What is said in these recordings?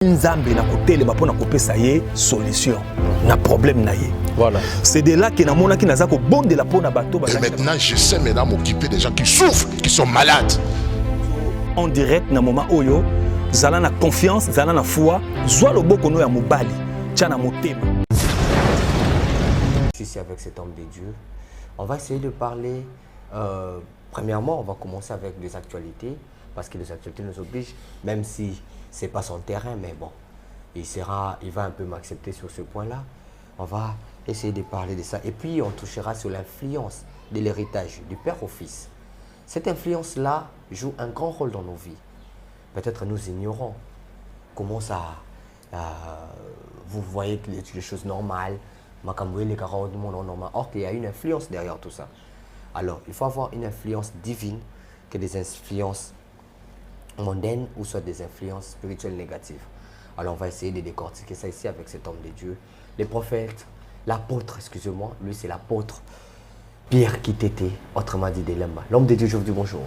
Nzambe na kotele ba pona kopesa ye solution na problème na ye. Voilà. C'est de là que na mona ki naza ko bondela pona bato ba. Et maintenant je sais maintenant m'occuper des gens qui souffrent, qui sont malades. En direct na moment oyo zala na confiance, zala na foi, zwa loboko no ya mobali, tia na motema. Ici avec cet homme de Dieu, on va essayer de parler premièrement, on va commencer avec les actualités parce que les actualités nous obligent, même si c'est pas son terrain, mais bon, il va un peu m'accepter sur ce point-là. On va essayer de parler de ça. Et puis, on touchera sur l'influence de l'héritage du père au fils. Cette influence-là joue un grand rôle dans nos vies. Peut-être nous ignorons comment ça... vous voyez que les choses normales, les carottes du monde normal. Or, qu'il y a une influence derrière tout ça. Alors, il faut avoir une influence divine que des influences mondaines ou soit des influences spirituelles négatives. Alors on va essayer de décortiquer ça ici avec cet homme de Dieu. Les prophètes, l'apôtre, excusez-moi, lui c'est l'apôtre Pierre Kitete, autrement dit Delemba. L'homme de Dieu, je vous dis bonjour.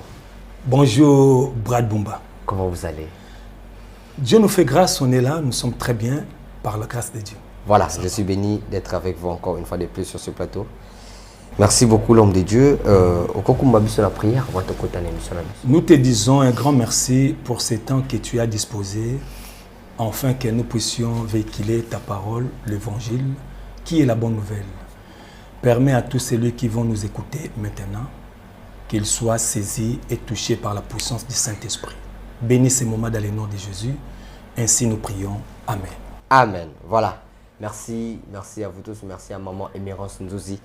Bonjour Brad Bumba. Comment vous allez? Dieu nous fait grâce, on est là, nous sommes très bien par la grâce de Dieu. Voilà, je suis béni d'être avec vous encore une fois de plus sur ce plateau. Merci beaucoup l'homme de Dieu. Nous te disons un grand merci pour ce temps que tu as disposé, afin que nous puissions véhiculer ta parole, l'évangile, qui est la bonne nouvelle. Permets à tous ceux qui vont nous écouter maintenant, qu'ils soient saisis et touchés par la puissance du Saint-Esprit. Bénis ces moments dans le nom de Jésus. Ainsi nous prions. Amen. Amen. Voilà. Merci. Merci à vous tous. Merci à maman Émérance Nzouzi.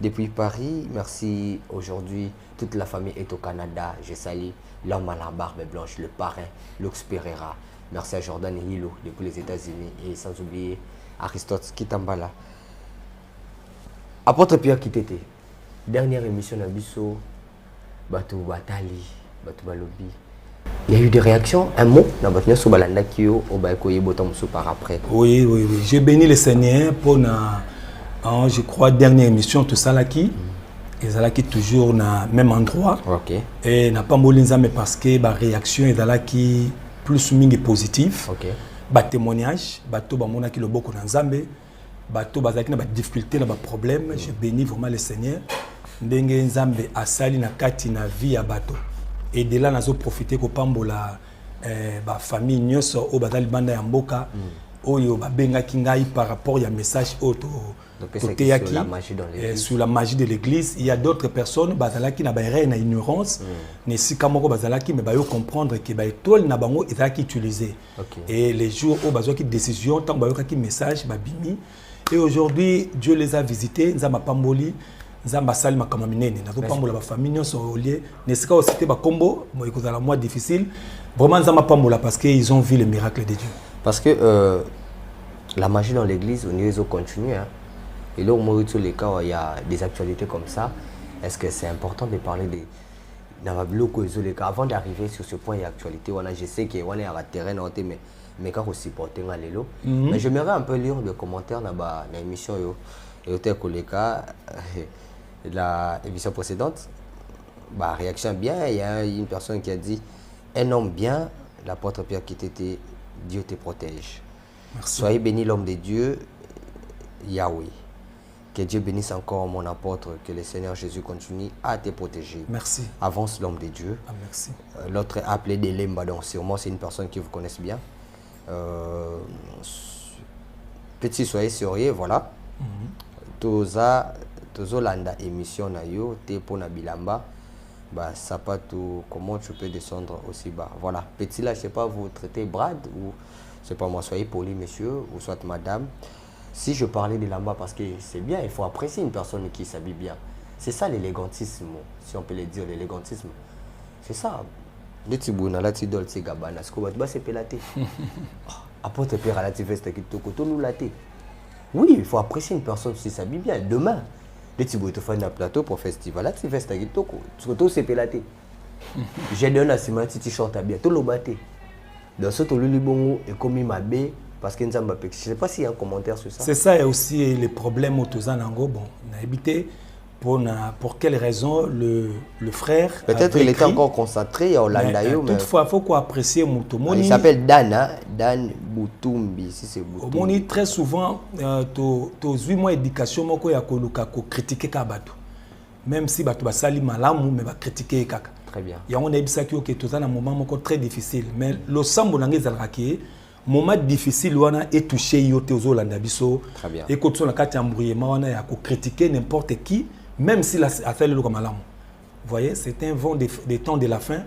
Depuis Paris, merci aujourd'hui, toute la famille est au Canada. Je salue l'homme à la barbe blanche, le parrain, Lux Pereira. Merci à Jordan et Hilo depuis les États-Unis et sans oublier Aristote Kitambala. Apôtre Pierre Kitete, dernière émission d'Abisso, Batou Batali, Batou Balobi. Il y a eu des réactions, un mot, par après. Oui. J'ai béni le Seigneur pour je crois, dernière émission, tout ça là qui est toujours dans le même endroit. Okay. Et n'a pas molinza mais parce que la réaction est là qui plus ou positive. Okay. Ba témoignage, bato ba mona ki le boko na Nzambe, bato bazaki na ba difficulté na ba problème, je bénis vraiment le Seigneur. Ndenge Nzambe asali na kati na vie ya bato. Et de là nazo profiter ko pambola ba famille nyoso o bazali banda ya mboka. Oyo ba benga kingai par rapport ya message auto. Sur la magie de l'église, il y a d'autres personnes bazalaki na baere na ignorance, ne sika moko bazalaki mais bayo comprendre que ba étoile na bango ezalaki utilisé. Et les jours où bazwaki décision tant bayo ki message babimi et aujourd'hui Dieu les a visités, nzamba pamboli, nzamba sali makama minene, nazo pambola ba famille nyonso olié, ne sika o cité ba kombo, mo ekozala moi difficile. Vraiment nzamba pambola parce que ils ont vu le miracle de Dieu. Parce que la magie dans l'église au niveau continue hein. Et là, les cas où il y a des actualités comme ça, est-ce que c'est important de parler des... Avant d'arriver sur ce point d'actualité, je sais qu'on est à terrain, mais quand on supporte mais j'aimerais un peu lire des commentaires dans l'émission la émission précédente. Réaction bien, il y a une personne qui a dit un homme bien, l'apôtre Pierre Kitete, Dieu te protège. Merci. Soyez béni l'homme de Dieu, Yahweh. Que Dieu bénisse encore mon apôtre, que le Seigneur Jésus continue à te protéger. Merci. Avance l'homme de Dieu. Ah, merci. L'autre est appelé Delemba, donc sûrement c'est une personne qui vous connaisse bien. Petit soyez sérieux, voilà. Toza landa émission na yo, te pona bilamba. Ça pas tout, comment tu peux descendre aussi bas. Voilà. Petit là, je sais pas, vous traitez Brad ou je sais pas moi, soyez poli monsieur ou soit madame. Si je parlais de lamba parce que c'est bien, il faut apprécier une personne qui s'habille bien. C'est ça l'élégantisme, si on peut le dire, l'élégantisme. C'est ça. Oui, il faut apprécier une personne qui s'habille bien. Demain, les tu te faire un plateau pour festival, là tu fais ta kitoko, tu te c'est pelaté. J'ai donné un t-shirt à bien, tout le batté. Dans ce tout le libongo et comme ma baie. Parce que je ne sais pas s'il y a un commentaire sur ça. C'est ça et aussi les problèmes autour de Nango. Bon, on a habité pour quelle raison le frère peut-être il était encore concentré à Orlando. Toutefois, il faut qu'on apprécie Moutoumoni. Il s'appelle Dan, hein? Dan Boutoumbi, si c'est Boutoumbi. Très souvent, tu 8 mois d'éducation, tu as critiqué Kabato. Même si tu as sali malamu, mais tu as critiqué Kaka. Très bien. Il y a un épisode qui est un moment très difficile. Mais le sambo n'angé moment difficile est touché yote aux Olandabiso. Très bien. Et quand on a critiquer n'importe qui. Même si la affaire le comme malamu. Vous voyez, c'est un vent des temps de la fin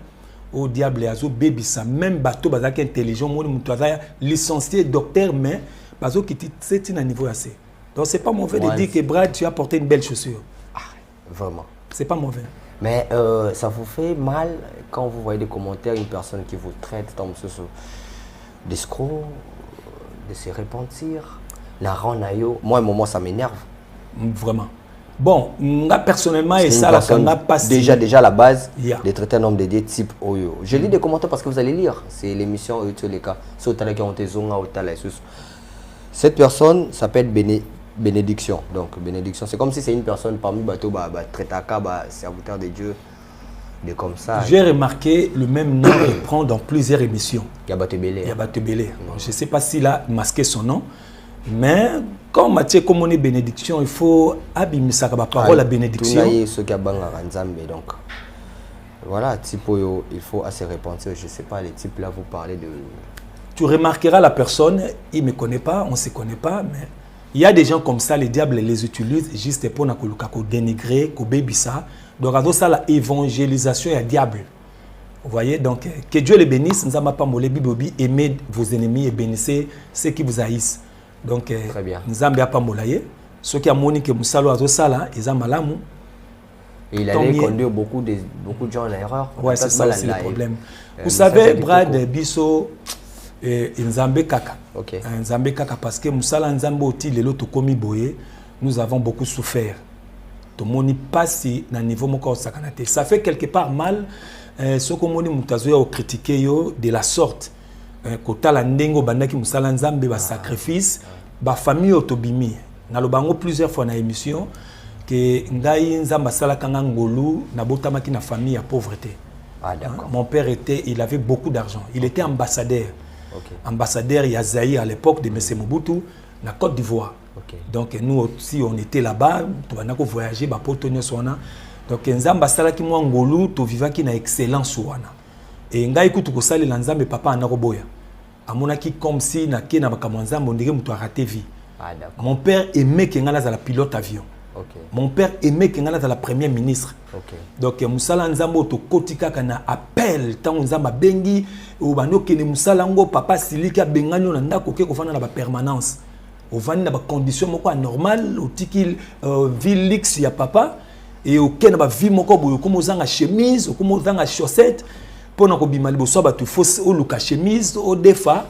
au diable et azo baby ça même bateau bazaki intelligent moi mutwaza licencié docteur mais bazo qui c'est un niveau assez. Donc c'est pas mauvais de dire que Brad tu as porté une belle chaussure. Ah, vraiment. C'est pas mauvais. Mais ça vous fait mal quand vous voyez des commentaires une personne qui vous traite comme ce d'escroc, de se repentir, la rend nayo. Moi à un moment ça m'énerve. Vraiment. Bon, moi personnellement, et ça, ça n'a pas déjà la base de traiter un homme dédié type Oyo. Je lis des commentaires parce que vous allez lire. C'est l'émission sur les cas. Cette personne s'appelle Bénédiction. Donc, Bénédiction, c'est comme si c'est une personne parmi bateau, traitaka, serviteur de Dieu, de comme ça. J'ai remarqué le même nom qu'il prend dans plusieurs émissions. Yabatebele. Yabatebele. Je ne sais pas s'il a masqué son nom. Mais quand Mathieu comme on est bénédiction, il faut abimisa la parole à bénédiction. Donc voilà, typo, il faut assez repentir. Je ne sais pas, les types là, vous parlez de... Tu remarqueras la personne, il ne me connaît pas, on ne se connaît pas, mais il y a des gens comme ça, les diables les utilisent juste pour dénigrer, pour bébisa. Donc à ça, la évangélisation est diable. Vous voyez, donc que Dieu les bénisse, nous n'avons pas molé bibobi, aimez vos ennemis et bénissez ceux qui vous haïssent. Donc, nous avons pas molaye. Ceux qui ont monique Moussalo Azosala, ils ont malamu. Il allait conduire beaucoup de gens en erreur. Oui, c'est ça aussi le problème. Vous savez, Brad Bisso, Nzambe Kaka. Nzambe Kaka, parce que Moussala Nzambe Oti, les lots Tokomi Boye, nous avons beaucoup souffert. Tout le monde passe à un niveau encore sakanate. Ça fait quelque part mal. Ce que Moni Moutazoya a critiqué de la sorte. Kota la ndengo bandaki musala nzambe ba sacrifice ba famille otobimi na lobango plusieurs fois na émission que ngai nzamba sala kanga ngolu na botamaki na famille ya pauvreté. Ah d'accord. Mon père il avait beaucoup d'argent. Il était ambassadeur. Ambassadeur ya Zaïre à l'époque de M. Mobutu na Côte d'Ivoire. Donc nous aussi on était là-bas, on a voyagé ba potonyo sona. Donc nzamba sala ki mo ngolu to vivaki na excellence wana. Et ngai kutu ko sali la nzambe papa anakoboya. Amonaki comme si na ke na bakamanza mondike mutu a raté vie. Mon père aimait que ngala za la pilote avion. Mon père aimait que ngala za la premier ministre. Donc musala nzambo to kotika kana appel tant nzamba bengi o bando ke ne musala ngo papa silika bengano na ndako ke ko fana na ba permanence. O vani na ba condition moko normal o tiki ville luxe ya papa et au ken ba vie moko boyo ko mozanga chemise, ko mozanga chaussette. Pour nous il faut luka chemise au défa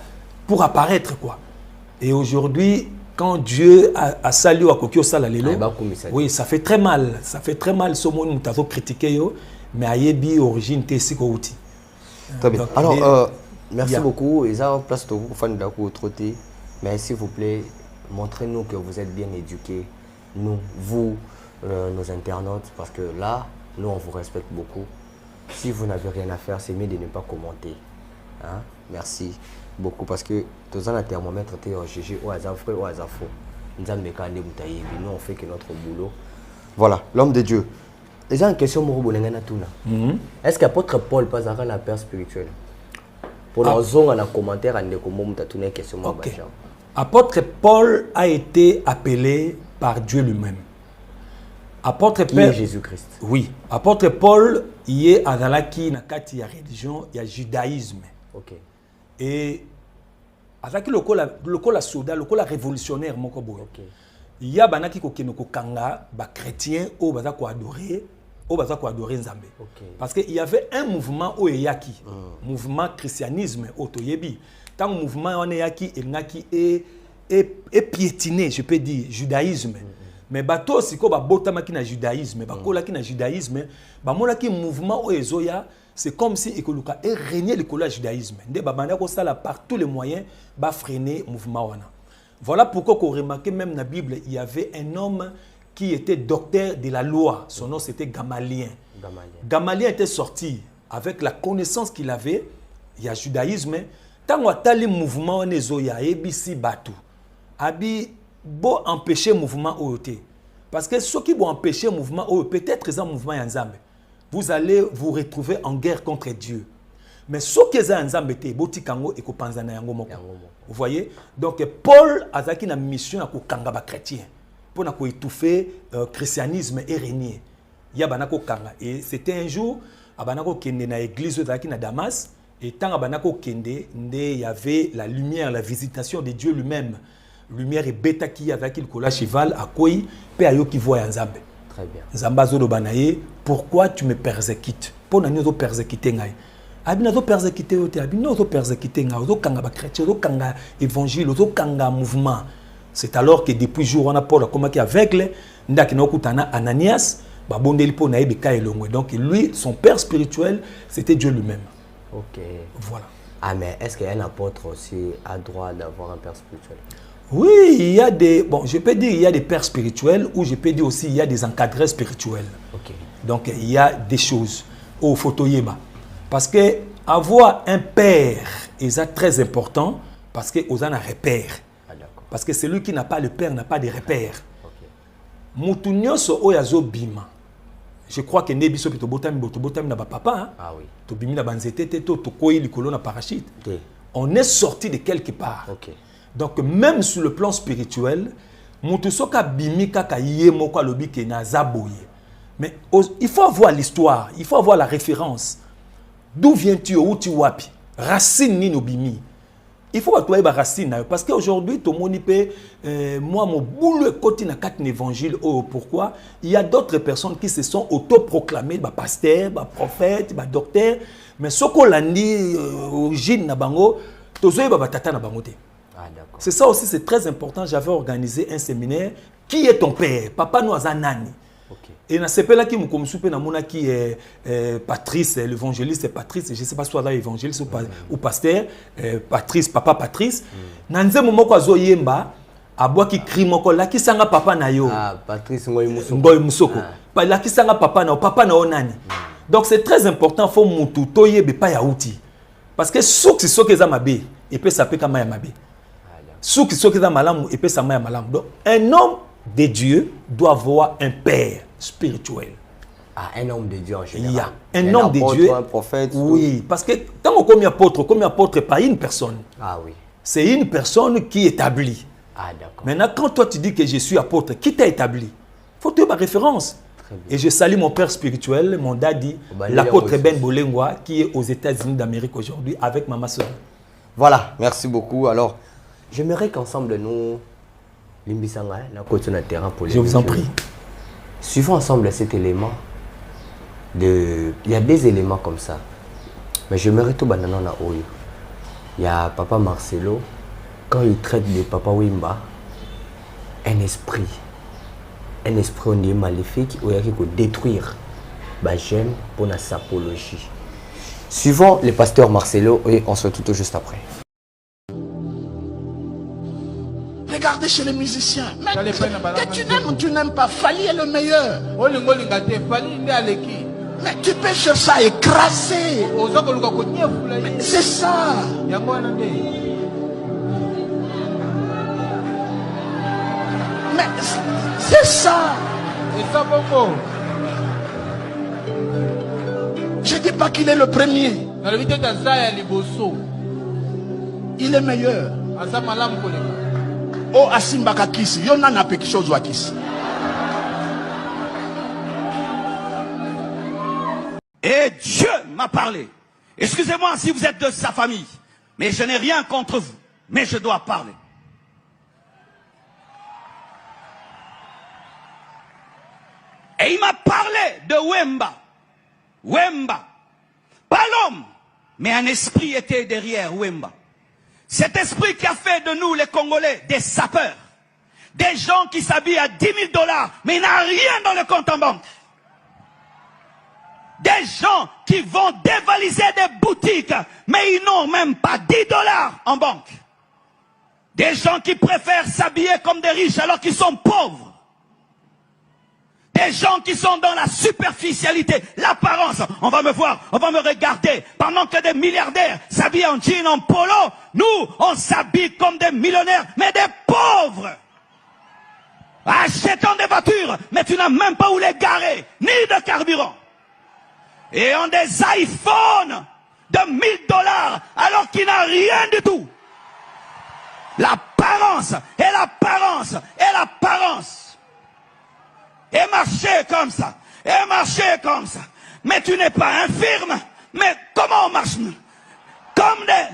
pour apparaître quoi. Et aujourd'hui quand Dieu a salué à Kokio Salalelo, oui ça fait très mal ce monde nous t'avons critiqué mais ayebi origine t'es si outil. Très bien. Alors merci beaucoup et ça place pour fan d'ako trotter. Mais s'il vous plaît montrez-nous que vous êtes bien éduqués, nous vous nos internautes parce que là nous on vous respecte beaucoup. Si vous n'avez rien à faire, c'est mieux de ne pas commenter. Hein? Merci beaucoup parce que tous les thermomètres étaient GG au hasard frais, au hasard faux. Nous on fait que notre boulot. Voilà, l'homme de Dieu. Les gens en question, est-ce qu'apôtre Paul passe à la père spirituelle? Pour la zone, en commentaire, on a question. Apôtre Paul a été appelé par Dieu lui-même. Apôtre Paul, Jésus-Christ. Oui. Apôtre Paul, il est à la religion, il y a judaïsme. Et avec le soldat, le révolutionnaire, il y a banaki ko kanga ba chrétien au baza ko adorer Nzambe. Parce qu'il y avait un mouvement au yaki, mouvement christianisme au toyebi. Tant mouvement on yaki et piétiné, je peux dire judaïsme. Mais bato siko ba botamaki na judaïsme, ba kolaki na judaïsme, ba monaki mouvement au ezoya, c'est comme si ekoluka et régner le judaïsme. Nde ba banda ko sala par tous les moyens ba freiner mouvement wana. Voilà pourquoi qu'on remarquait même dans la Bible, il y avait un homme qui était docteur de la loi. Son nom c'était Gamaliel. Gamaliel était sorti avec la connaissance qu'il avait, il y a judaïsme, tant que les mouvements nezoya ebisi batu, abi bo empêcher mouvement oyote. Parce que ceux qui vont empêcher mouvement peut-être un mouvement yanzambe, vous allez vous retrouver en guerre contre Dieu. Mais ceux qui sont yanzambe te boti kango et kopanzana yango moko. Vous voyez? Donc Paul a une mission à kokanga ba chrétien pour na ko étouffer christianisme et régner. Ya banako kanga et c'était un jour abanako kende na église de na Damas et tant abanako kende il y avait la lumière, la visitation de Dieu lui-même. Lumière et bêta qui avec il colla cheval à quoi pe ayo qui voit Nzambe. Très bien. Nzambazo do banaye, pourquoi tu me persécutes? Pour na nyozo persécuter ngai. Abina zo persécuter yote, abina zo persécuter ngai, zo kanga ba chrétien, zo kanga évangile, zo kanga mouvement. C'est alors que depuis jour on a Paul comme qui aveugle, ndaki na okutana Ananias, ba bondeli po na yebeka elongwe. Donc lui son père spirituel, c'était Dieu lui-même. OK. Voilà. Ah mais est-ce qu'un apôtre aussi a droit d'avoir un père spirituel? Oui, il y a des... Bon, je peux dire il y a des pères spirituels ou je peux dire aussi il y a des encadreurs spirituels. Okay. Donc, il y a des choses au photoyéma. Parce que avoir un père, c'est très important parce que aux a un repère. Ah, parce que celui qui n'a pas le père n'a pas de repère. Moutounyo so oyazo bima. Je crois que nebiso pito botami na papa. Ah oui. To bimi na banzete to koi likolo na parachute. On est sorti de quelque part. OK. Donc même sur le plan spirituel, mutusoka bimika ka yemo kwa lobi ke na zaboye. Mais il faut avoir l'histoire, il faut avoir la référence. D'où viens-tu, où tu wapi? Racine ni no bimi. Il faut que tu aies racine parce qu'aujourd'hui tout le monde peut moi mon boulot côté na quatre évangile. Oh pourquoi? Il y a d'autres personnes qui se sont autoproclamées ba pasteur, ba prophète, ba docteur, mais soko landi origine na bango tozoye ba tata na bango te. C'est ça aussi, c'est très important. J'avais organisé un séminaire. Qui est ton père? Papa nous a nani. Et dans ce pays-là, qui qui est Patrice, l'évangéliste c'est Patrice, je ne sais pas soit là évangéliste ou pasteur, Patrice, papa Patrice. Dans ce moment où yemba, aboua qui crie moko là qui sanga papa na yo. Ah, Patrice Ngoy Musoko. Là qui sanga papa na nani. Donc c'est très important, faut mutu toye be pa ya outi. Parce que ceux qui sont que za mabe, et peut s'appeler comme ya mabe. Ceux qui sont malam et ça malam. Donc, un homme de Dieu doit avoir un père spirituel. Ah, un homme de Dieu en général. Il y a un homme de Dieu. Un prophète. Oui, parce que tant qu'on est apôtre, pas une personne. Ah oui. C'est une personne qui établit. Ah d'accord. Maintenant, quand toi tu dis que je suis apôtre, qui t'a établi? Il faut te ma référence. Et je salue mon père spirituel, mon daddy, l'apôtre Ben Bolengwa, qui est aux États-Unis d'Amérique aujourd'hui avec ma soeur. Voilà, merci beaucoup. Alors, j'aimerais qu'ensemble nous, Limbisanga, la terrain pour les je vous en prie. Suivons ensemble cet élément. Il y a des éléments comme ça. Mais j'aimerais tout banana na oyo. Il y a Papa Marcelo, quand il traite de Papa Wimba, un esprit on dit maléfique, où il y a qui peut détruire les jeunes pour la sapologie. Suivons le pasteur Marcelo et on se retrouve tout juste après. Regardez chez les musiciens. Mais tu n'aimes pas. Fali est le meilleur. Mais tu peux faire ça écraser. C'est ça. Mais c'est ça. Je ne dis pas qu'il est le premier. Il est meilleur. Oh, Asimbaka Kisi, il y en a quelque chose à Kisi. Et Dieu m'a parlé. Excusez-moi si vous êtes de sa famille, mais je n'ai rien contre vous, mais je dois parler. Et il m'a parlé de Wemba. Wemba. Pas l'homme, mais un esprit était derrière Wemba. Cet esprit qui a fait de nous les Congolais des sapeurs. Des gens qui s'habillent à 10 000 $, mais il n'a rien dans le compte en banque. Des gens qui vont dévaliser des boutiques, mais ils n'ont même pas 10 $ en banque. Des gens qui préfèrent s'habiller comme des riches alors qu'ils sont pauvres. Des gens qui sont dans la superficialité, l'apparence. On va me voir, on va me regarder. Pendant que des milliardaires s'habillent en jean, en polo, nous, on s'habille comme des millionnaires, mais des pauvres. Achetant des voitures, mais tu n'as même pas où les garer, ni de carburant. Et ont des iPhones de $1000 alors qu'il n'a rien du tout. L'apparence, et l'apparence, et l'apparence. Et marcher comme ça, et marcher comme ça. Mais tu n'es pas infirme. Mais comment on marche? Comme des...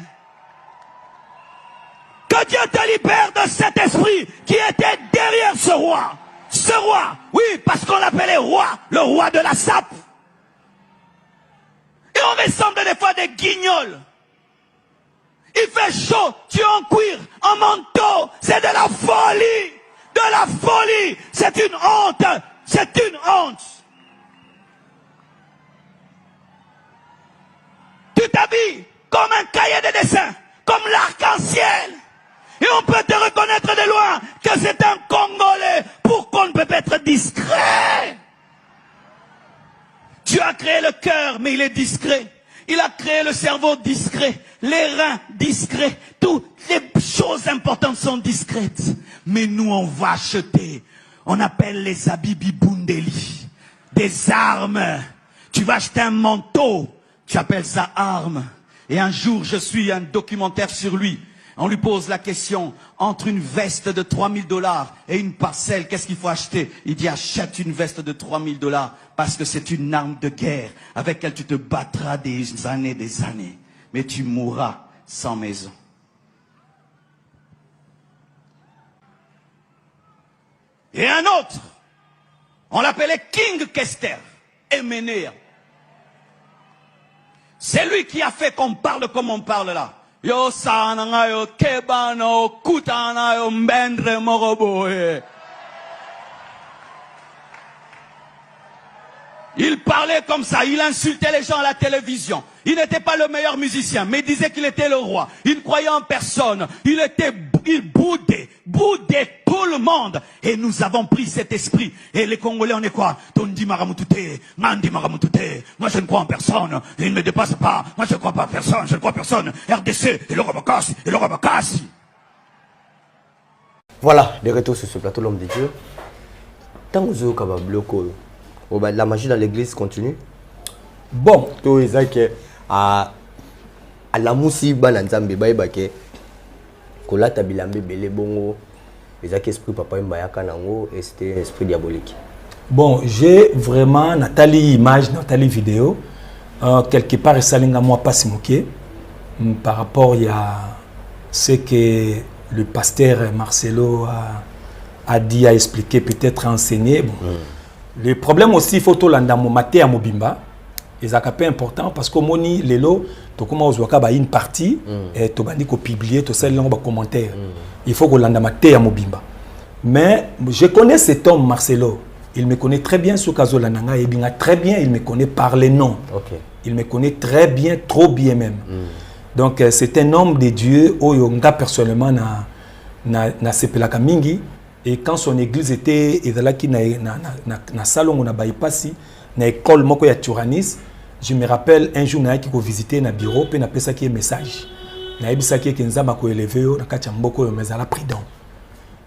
Que Dieu te libère de cet esprit qui était derrière ce roi. Ce roi, oui, parce qu'on l'appelait roi, le roi de la sape. Et on ressemble des fois des guignols. Il fait chaud, tu es en cuir, en manteau, c'est de la folie. De la folie, c'est une honte, c'est une honte. Tu t'habilles comme un cahier de dessin, comme l'arc-en-ciel. Et on peut te reconnaître de loin que c'est un Congolais. Pourquoi on ne peut pas être discret? Tu as créé le cœur, mais il est discret. Il a créé le cerveau discret, les reins discrets, toutes les choses importantes sont discrètes. Mais nous, on va acheter, on appelle les habits Bibundeli, des armes. Tu vas acheter un manteau, tu appelles ça arme. Et un jour, je suis un documentaire sur lui. On lui pose la question, entre une veste de $3000 et une parcelle, qu'est-ce qu'il faut acheter? Il dit, achète une veste de $3000 parce que c'est une arme de guerre avec laquelle tu te battras des années. Mais tu mourras sans maison. Et un autre, on l'appelait King Kester, Emenea. C'est lui qui a fait qu'on parle comme on parle là. Yo sana yo kebano kutana yo mbendre moroboe. Il parlait comme ça, il insultait les gens à la télévision. Il n'était pas le meilleur musicien, mais il disait qu'il était le roi. Il ne croyait en personne. Il boudait tout le monde. Et nous avons pris cet esprit. Et les Congolais, on est quoi? Tondi Maramutute, Mandi Maramutute. Moi, je ne crois en personne. Il ne me dépasse pas. Moi, je ne crois pas en personne. Je ne crois en personne. RDC, et le Rabakassi, et le Rabakassi. Voilà, de retour sur ce plateau, l'homme de Dieu. Tant que vous avez la magie dans l'église continue. Bon. Tout est ça que à la moussi bananzambe baibake kolata bilambe belé bongo ezaki esprit papa mbayaka nango et c'était un esprit diabolique. Bon, j'ai vraiment Nathalie image, Nathalie vidéo quelque part salinga moi pas simoké par rapport à ce que le pasteur Marcelo a dit, a expliqué, peut-être enseigné. Bon. Le problème aussi, il faut tout l'andamo maté à Mobimba. C'est un important parce que moni lelo to comment ozwaka ba une partie et to bandi ko publier to celle là ba commentaire. Il faut que l'andamaté à Mobimba. Mais je connais cet homme Marcelo. Il me connaît très bien sur Kazola Nanga et bien très bien, il me connaît par les noms. Okay. Il me connaît très bien, trop bien même. Donc c'est un homme de Dieu oyonga personnellement na sepelaka mingi et quand son église était ezalaki na salon na baipasi na école moko ya Turanis. Je me rappelle un jour qui a visité na bureau pe na pesa ki message. Na ebisaki ke nzamba ko élever na katia mboko yo mezala prudent.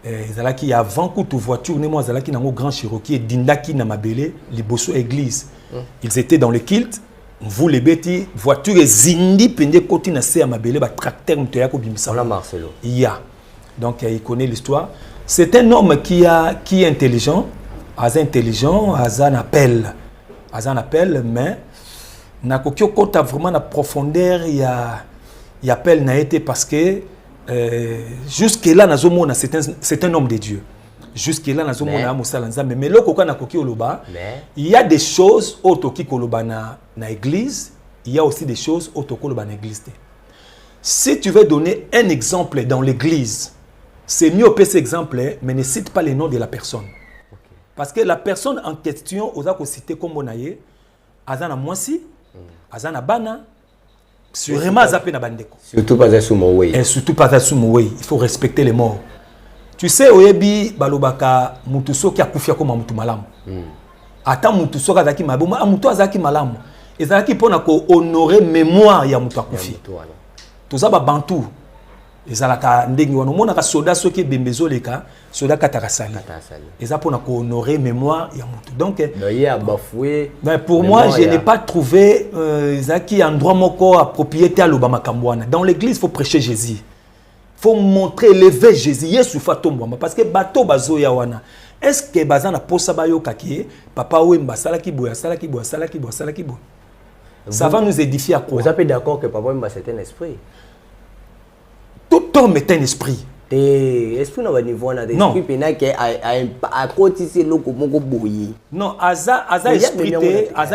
Ezalaki avant que tu voiture ne mo ezalaki na grand Cherokee dindaki na mabele liboso église. Ils étaient dans le kilt, vous les bêtis voiture zindi pende koti na se ya mabele ba tracteur mto ya ko bimisa. On a Marcelo. Ya. Donc il connaît l'histoire. C'est un homme qui est intelligent, intelligent, un appel, mais na kokyo kota vraiment na profondeur il y appel na été parce que jusque là na zomona c'est un homme de Dieu. Jusque là na zomona musala nzambe mais loko kana kokyo loba il y a des choses otoki koloba na église, il y a aussi des choses otokoloba na église. Si tu veux donner un exemple dans l'église, c'est mieux que cet exemple mais ne cite pas les noms de la personne. Parce que la personne en question, aux a cité comme Bonaye, Azana Mwasi, Azana Bana, sûrement Azapena Bandeko. Surtout pas à Soumoué. Et surtout pas à Soumoué. Il faut respecter les morts. Tu sais, Oyebi, Balobaka, Mutuso qui a koufia comme Mutumalam. ata mutu soka zaki maboma mutu azaki malamu ezalaki pona ko honorer mémoire ya mutu akufi toza ba bantu ezalaka ndengi wana mona ka soda soki bembezo leka soda kataka sali eza pona ko honorer mémoire ya mutu donc mais pour moi je n'ai pas trouvé zaki endroit moko approprié à l'obama kambwana. Dans l'église faut prêcher Jésus, faut montrer élever Jésus yesu fatombo parce que bato bazo ya wana est-ce que bazana posa bayo kaki papa Wemba salaki boya salaki boya salaki boya salaki boya ça va nous édifier à quoi? Vous êtes d'accord que papa Wemba c'est un esprit? Tout homme est un esprit. Est-ce qu'on a un niveau d'esprit pénal qui a cotisé le moko boye? Non, Aza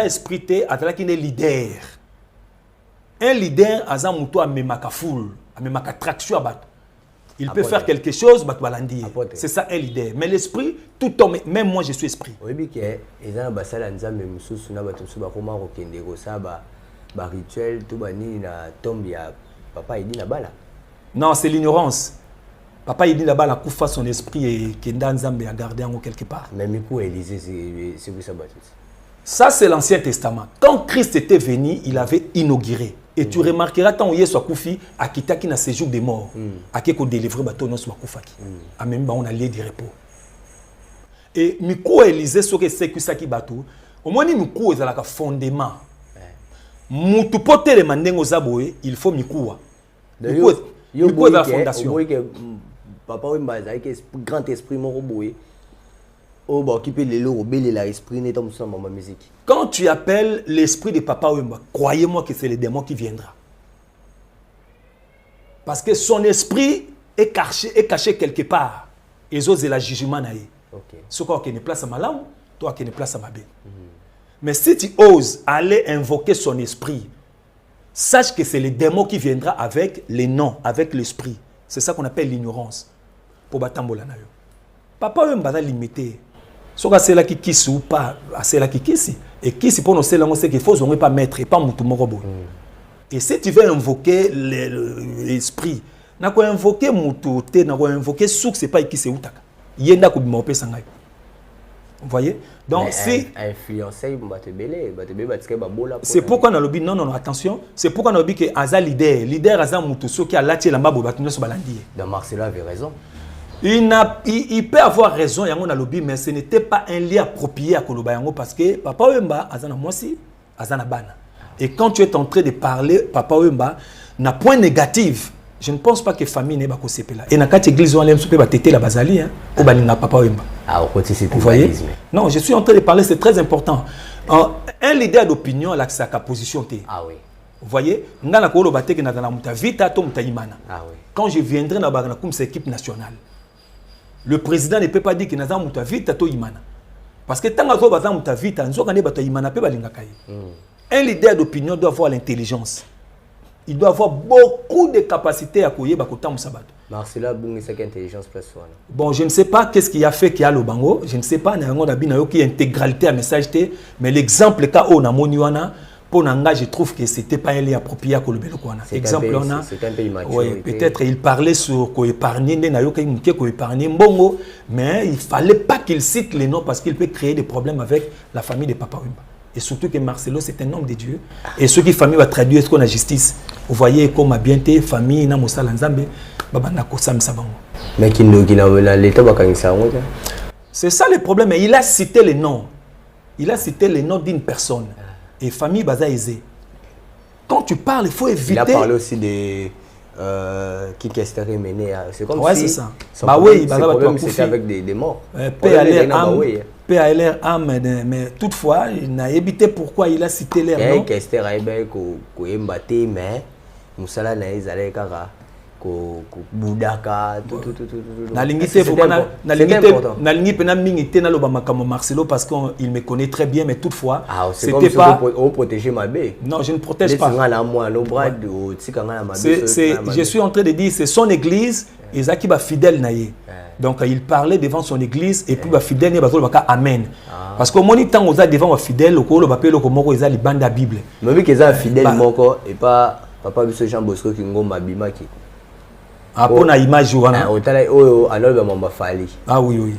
esprité, Aza qui est leader. Un leader, Aza muto a memaka foule, a memaka traction à battre. Il peut faire quelque chose, bat balandi. C'est ça un leader. Mais l'esprit, tout homme, même moi je suis esprit. Oui, bien que les gens basala nzambe mususu na batu suba koma kokende ko sa ba rituel tout bani na tombe ya papa idi na bala. Non, c'est l'ignorance. Papa il dit là-bas la koufa son esprit et Kenda Nzambe a gardé en quelque part. Mais Mikou Élisée, c'est vous ça. Ça c'est l'Ancien Testament. Quand Christ était venu, il avait inauguré. Et tu remarqueras quand Yesu a koufi a kitaki na séjour des morts, a keko délivrer bateau non soit koufaki. A même on a lieu de repos. Et Mikou Élisée ce que c'est que ça qui bateau. Au moins Mikou est à fondement. Mutu pote le mandengo zaboé, il faut Mikou. Mikou est la fondation. Papa Wemba avec grand esprit mon boy. Oh bah qui peut les lots belé la esprit n'est pas ma musique. Quand tu appelles l'esprit de Papa Wemba, croyez-moi que c'est le démon qui viendra. Parce que son esprit est caché quelque part. Et ose la jugement naïe. Ce quoi qui ne place à malam, toi qui ne place à ma belle. Mais si tu oses aller invoquer son esprit, sache que c'est le démon qui viendra avec les noms, avec l'esprit. C'est ça qu'on appelle l'ignorance. Pour batambola na yo. Papa Wemba va limiter. Soka c'est là qui kisi ou pas, c'est là qui kisi. Et kisi pour nous c'est là on sait qu'il faut on pas mettre et pas mutu morobo. Et si tu veux invoquer l'esprit, na ko invoquer mutu te na ko invoquer souk c'est pas kisi utaka. Yenda ko bima opesa ngai. Vous voyez? Donc si influencer c'est pourquoi dans le but non attention, c'est pourquoi dans le but que Aza leader Aza mutu soki a lati la mabo batu no so balandi. Donc Marcelo avait raison. Il peut avoir raison yango na lobby mais ce n'était pas un lien approprié à Koloba yango parce que Papa Wemba azana mwasi azana bana. Et quand tu es en train de parler Papa Wemba na point négatif, je ne pense pas que famille n'est pas possible là. Et na kati église on l'aime souper ba tété la bazali hein au balinga Papa Wemba. Ah au côté c'est vous voyez? Non, je suis en train de parler, c'est très important. Un leader d'opinion là sa position té. Ah oui. Vous voyez? Ngana ko lo bateke na na muta vita to muta imana. Ah oui. Quand je viendrai na ba na comme c'est équipe nationale. Le président ne peut pas dire que naza muta vita to imana. Parce que tant que baza muta vita nzoka ne bato imana pe balinga kai. Un leader d'opinion doit avoir l'intelligence. Il doit avoir beaucoup de capacités à koyeba ko tamusa bato. Marcelo Bungi c'est intelligence plus soin. Bon, je ne sais pas qu'est-ce qu'il a fait qui a le bango, je ne sais pas na ngo na bina yo qui intégralité à message té, mais l'exemple ka o na moni wana pour nanga je trouve que c'était pas un lien approprié à kolobelo kwana. Exemple on a c'est un peu immature. Oui, peut-être il parlait sur ko épargner na yo ko épargner mbongo, mais il fallait pas qu'il cite les noms parce qu'il peut créer des problèmes avec la famille de Papa Wemba. Et surtout que Marcelo c'est un homme de Dieu. Et ceux qui famille va traduire ce qu'on a justice. Vous voyez comme a bien été famille na mosala nzambe babana ko samisa bango. Mais qui na l'état ba kanisa ngo. C'est ça le problème, mais il a cité les noms. Il a cité les noms d'une personne. Et famille baza aisée. Quand tu parles, il faut éviter. Il a parlé aussi de qui est mené. C'est comme ouais, si c'est ça. Bah oui, c'était avec des morts. Paix à leur âme, mais toutefois, il n'a évité pourquoi il a cité leur nom. Kester Aïbe ko embate mais musala na ezale kaka ko budaka tout na lingité na lingité na mingité na loba makamo Marcelo parce qu'il me connaît très bien mais toutefois c'était pas on protéger ma bé. Non, je ne protège pas. Je suis en train de dire c'est son église et Zaki ba fidèle naïe. Donc il parlait devant son église et puis ba fidèle ne ba zo baka amen. Parce que moni tant oza devant ba fidèle ko lo ba pelo ko moko eza libanda Bible. Mais oui que ça fidèle moko et pas papa biso Jean Bosco ki ngoma bimaki. Ah pour na image wana. Otala oyo alors ba mamba fali. Ah oui.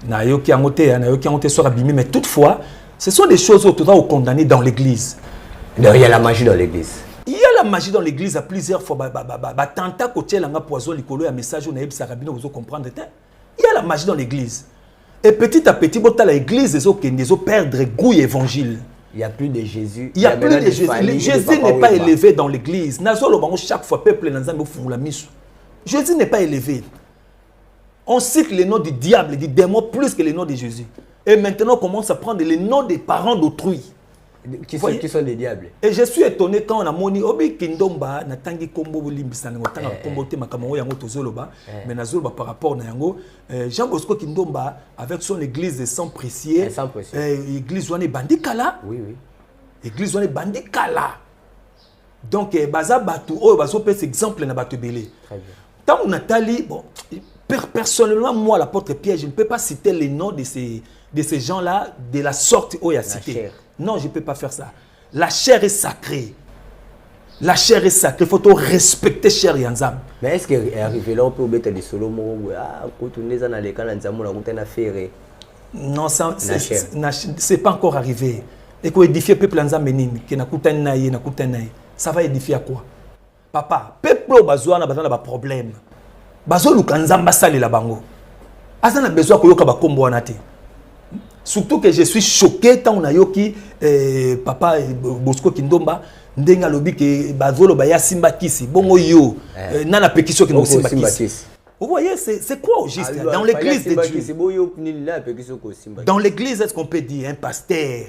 Na yo ki angote so bimi mais toutefois Ce sont des choses où tu dois condamner dans l'église. Il y a la magie dans l'église. Il y a la magie dans l'église à plusieurs fois. Tanta côté la poison likolo ya message on a eu sarabino vous comprendre. Il y a la magie dans l'église. Et petit à petit bota l'église ils ont perdre goût évangile. Il n'y a plus de Jésus. Il y a plus de Jésus. Jésus n'est pas élevé dans l'église. Chaque fois peuple Jésus n'est pas élevé. On cite les noms du diable, du démon plus que les noms de Jésus. Et maintenant on commence à prendre les noms des parents d'autrui. Qui sont des diables. Et je suis étonné quand on a moni obi kindomba na tangi kombo limbisana ngotanga kombo te makambo yango tozoloba mais nazoloba par rapport na yango Jean Bosco Kindomba avec son église sans précieux église wane bandikala oui église wane bandikala donc baza batu oyo bazo pesa exemple na batu belé très bien tant Nathalie bon personnellement moi l'apôtre Pierre je ne peux pas citer les noms de ces gens-là de la sorte où il y a cité. Non, je ne peux pas faire ça. La chair est sacrée. La chair est sacrée. Il faut respecter chair Yanzam. Mais est-ce qu'il est arrivé là, on peut mettre des solos non, c'est pas encore arrivé. Et qu'on édifie le peuple Yanzam Benin, ça va édifier à quoi? Papa, peuple bazouana n'a pas de problème. Bazo lukanzam basali la bango. Azana besoin que yoka bakombo anate. Surtout que je suis choqué quand on a yoki papa Bosco Kindomba ndenga lobi que bazolo baya simba kisi bongo yo nana pekiso ki no simba kisi. Vous voyez c'est quoi au juste dans l'église de Dieu. Dans l'église est-ce qu'on peut dire un pasteur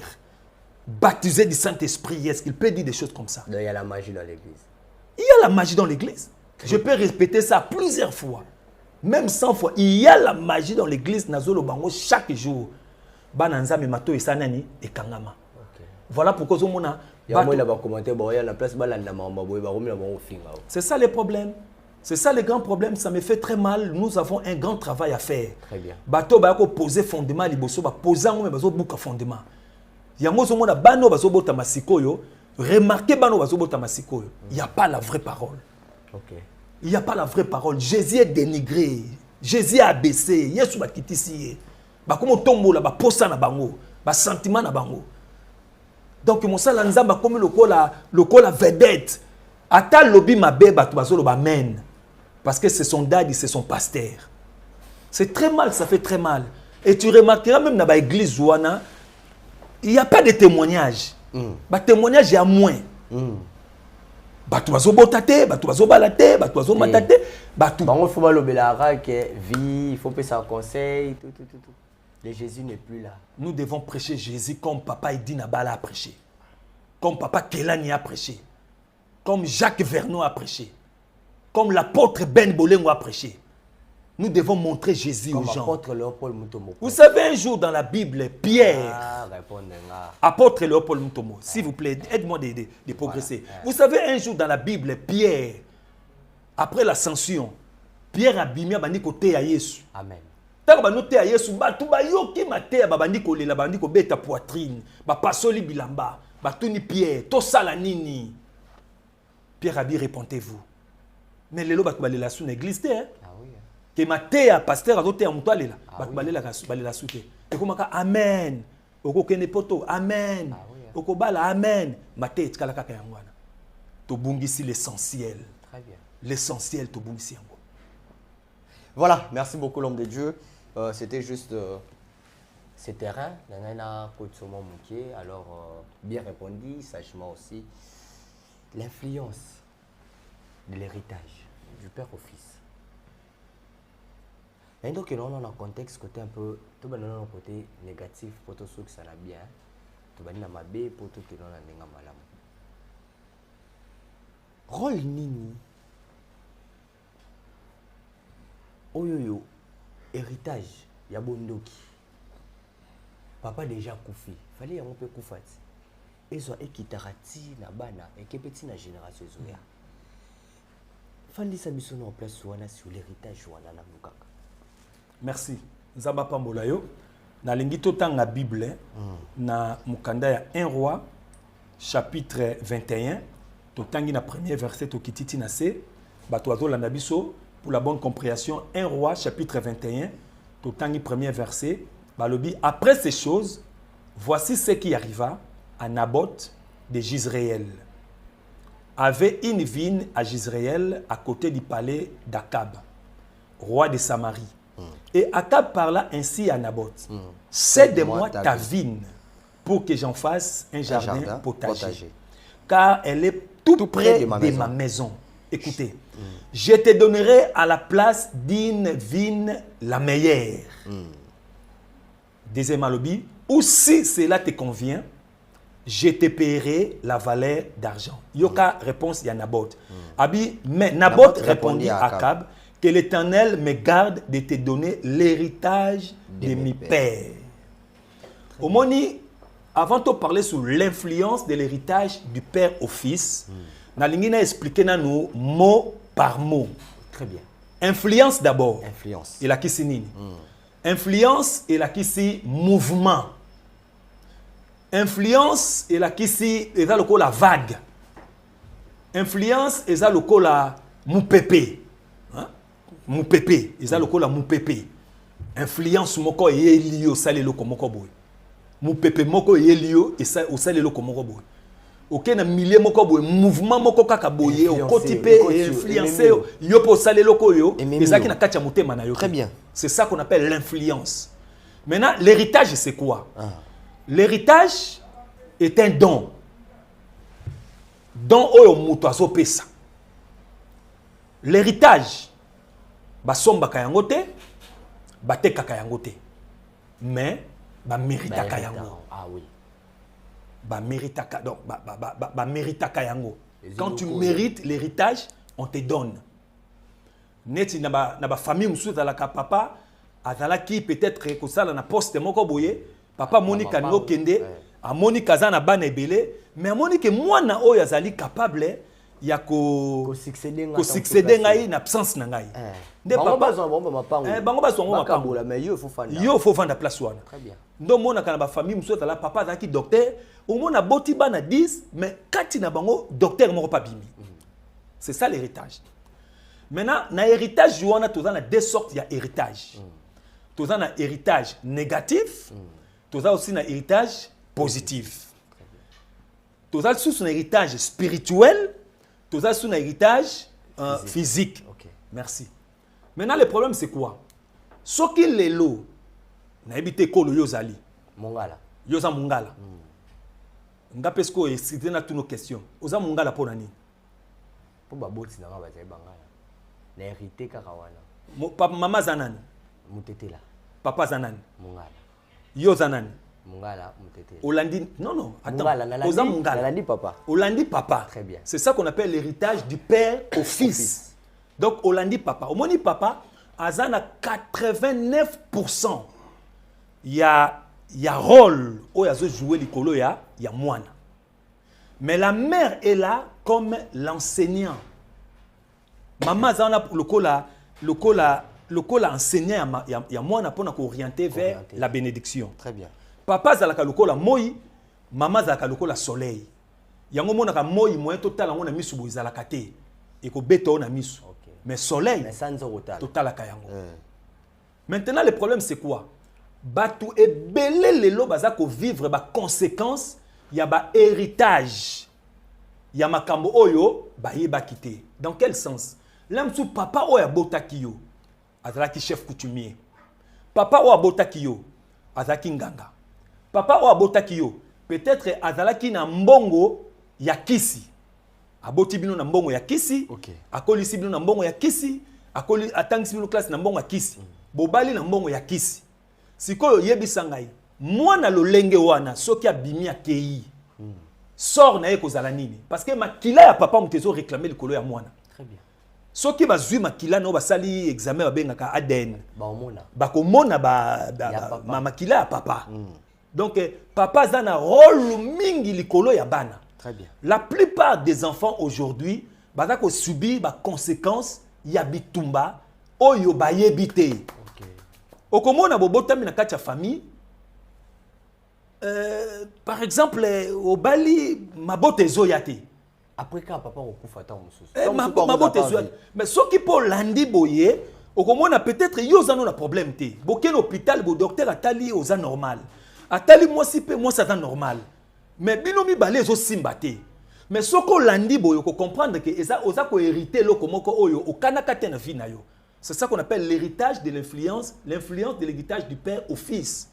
baptisé du Saint-Esprit est-ce qu'il peut dire des choses comme ça? Il y a la magie dans l'église. Il y a la magie dans l'église. Je peux répéter ça plusieurs fois. Même 100 fois. Il y a la magie dans l'église Nazolo Bango chaque jour. Bananzame mato esanani et kangama. Voilà pourquoi c'est ça le problème. C'est ça le grand problème. Ça me fait très mal. Nous avons un grand travail à faire. Très bien. Bato bako poser fondement liboso ba poser ngome bazo buka fondement. Yango zo mona bano bazo bota masikoyo. Remarquez bano bazo bota masikoyo. Il y a pas la vraie parole. OK. Il n'y a pas la vraie parole. Jésus est dénigré. Jésus est abaissé. Yesu ba kitisi. Ba komo tombo la ba posa na bango, ba sentiment na bango. Donc mon sala nzamba comme le kola vedette. Ata lobi mabe ba to bazolo ba men. Parce que c'est son daddy, c'est son pasteur. C'est très mal, ça fait très mal. Et tu remarqueras même dans la église ouana, il n'y a pas de témoignage. Ba témoignage il y a moins. Batu bazo botate, batu bazo balate, batu bazo matate, batu. Bango faut balobela que vie, il faut payer ça conseil, tout. Le Jésus n'est plus là. Nous devons prêcher Jésus comme papa Edi Nabala a prêché. Comme papa Kelani a prêché. Comme Jacques Vernon a prêché. Comme l'apôtre Ben Bolengo a prêché. Nous devons montrer Jésus aux gens. Vous savez, un jour dans la Bible, Pierre, apôtre Léopold Mutombo, s'il vous plaît, aide-moi de progresser. Vous savez, un jour dans la Bible, Pierre, après l'ascension, Pierre a bimé à côté à Jésus. Amen. Tant que nous à Jésus, tout ba yoki maté ba bandiko lela bandiko beta poitrine, ba pasoli bilamba, ba tuni Pierre, to sala nini. Pierre a dit répondez-vous. Mais lelo ba balela sous l'église hein. Ah oui. Que maté à pasteur a doté à mutale là, ba balela sous te. Et comment ka amen. Oko kene poto amen. Oko bala amen. Maté tikala kaka yangwana. To bungisi l'essentiel. Très bien. L'essentiel to bungisi yango. Voilà, merci beaucoup l'homme de Dieu. C'était juste ce terrain. Alors, bien répondu, sagement aussi. L'influence de l'héritage du père au fils. Et donc, on a un contexte côté un peu, tout le monde côté négatif pour tout ce que ça va bien. Tout le monde a bien pour tout ce que l'on a mal. Rôle nini. Oyoyo, héritage, ya bondoki. Papa déjà koufi. Fallait un peu koufati. Ils ont équitarati na bana et que petit na génération zoya. Fallait ça biso en place sur l'héritage wana na mukaka. Merci. Nzamba pambola yo. Na lingi totanga Bible na mukanda ya 1 roi chapitre 21 totangi na premier verset to kititi na se bato azolanda biso. Pour la bonne compréhension, 1 roi, chapitre 21, Totangi, premier verset, Balobi, après ces choses, Voici ce qui arriva à Naboth de Jizréel. Avait une vigne à Jizréel à côté du palais d'Akab, roi de Samarie. Et Akab parla ainsi à Naboth. Cède-moi ta vigne pour que j'en fasse un jardin potager. Car elle est tout près de ma maison. Écoutez, je te donnerai à la place d'une vigne la meilleure. Deuxième lobby, ou si cela te convient, je te paierai la valeur d'argent. Yoka réponse, il y a Naboth. Mais Naboth répondit à Akab que l'Éternel me garde de te donner l'héritage de mes pères. Au moni, avant de parler sur l'influence de l'héritage du père au fils, Nalingina expliqué nous mot par mot. Très bien. Influence d'abord. Influence. Et la kisi nini. Influence et la kisi mouvement. Influence et la kisi et la lokola vague. Influence et la lokola moupepe. Moupepe. Et la lokola moupepe. Influence moko e liyo salelo komoko boy. Moupepe moko e liyo et ça au salelo komoko boy. Ok na milieu moko boy mouvement moko kaka boye au côté influencer yo po salelo ko yo ezaki na kacha motema na yo. Très bien. C'est ça qu'on appelle l'influence. Maintenant l'héritage c'est quoi? L'héritage est un don. Don oyo muto azopesa. L'héritage basomba kayango te, bateka kayango te. Mais ba mérita kayango. Ah oui. Ba mérita donc ba mérita kayango. Quand tu mérites l'héritage, on te donne. Neti na ba famille musu za la papa azala ki peut-être ko sala na poste moko boye. Papa Monica no kende, a Monica zana bana ebele, mais a Monica mwana oyo azali capable ya ko succéder ngai na absence na ngai. Nde papa bango bazongo mapango mais yo faut fanda. Yo faut vendre place wana. Très bien. Ndo mona kana ba famille muso la papa azaki docteur, au mona boti bana 10, mais kati na bango docteur moko pa bimi. C'est ça l'héritage. Maintenant, na héritage wana tozana deux sortes il y a héritage. Tozana héritage négatif. Tu as aussi un héritage positif. Tu as aussi un héritage spirituel. Tu as aussi un héritage physique. Okay. Merci. Maintenant, le problème, c'est quoi? Ce qui est l'eau, n'a habité que le Yozali. Mongala. Yoza Mongala. Nga pesko et c'est dans toutes nos questions. Oza Mongala pour nani? Pour baboti na ba zai bangala. Na hérité kakawana. Papa mama zanani. Mutetela. Papa zanani. Mongala. Yo zanani. Mongala mutetela. Olandi non attends. Mongala, Oza Mongala. Olandi papa. Olandi papa. Très bien. C'est ça qu'on appelle l'héritage du père au fils. Donc Olandi papa. Au moni papa, azana 89%. Il y a rôle où il y a joué l'écolo ya moine. Mais la mère est là comme l'enseignant. Maman zana le cola enseignant ya moine pour orienter vers la bénédiction. Très bien. Papa zalaka lokola moi, maman zalaka lokola soleil. Yango monaka moi moyen total yango na misu bo zalaka te. Et ko beto na misu. Mais soleil total yango. Maintenant le problème c'est quoi? Batu ebele lelo bazako vivre ba conséquences ya ba héritage. Ya makambo oyo ba yeba kité. Dans quel sens? L'amsou papa oya botaki yo azalaki chef coutumier. Papa oya botaki yo azalaki nganga. Papa oya botaki yo peut-être azalaki na mbongo ya kisi. Aboti bino na mbongo ya kisi. Akolisi bino na mbongo ya kisi. Akoli atangisi bino classe na mbongo ya kisi. Bobali na mbongo ya kisi. Sikoyo yebisa ngai mwana lolenge wana soki abimi akei sort na ye kozala nini parce que makila ya papa mutezo réclamer likolo ya mwana. Très bien. Soki bazui makila no basali examen babengaka ADN bakomona makila ya papa. Donc papa zana rôle mingi likolo ya bana. Très bien. La plupart des enfants aujourd'hui bazako subir ba conséquences ya bitumba oyo bayebite. Okomona bobotami na kati ya famille. Par exemple au Bali mabote zoyate. Après quand papa okufa ta mususu. Mabote zoyate. Mais ce qui pour landi boye, okomona peut-être yo zano na problème te. Boken hôpital bo docteur atali oza normal. atali moi si pe moi ça normal mais bino mi balé zo simbaté mais soko landi boyo ko comprendre que eza oza ko hériter loko moko oyo okanaka te na vie na yo. C'est ça qu'on appelle l'héritage de l'influence de l'héritage du père au fils.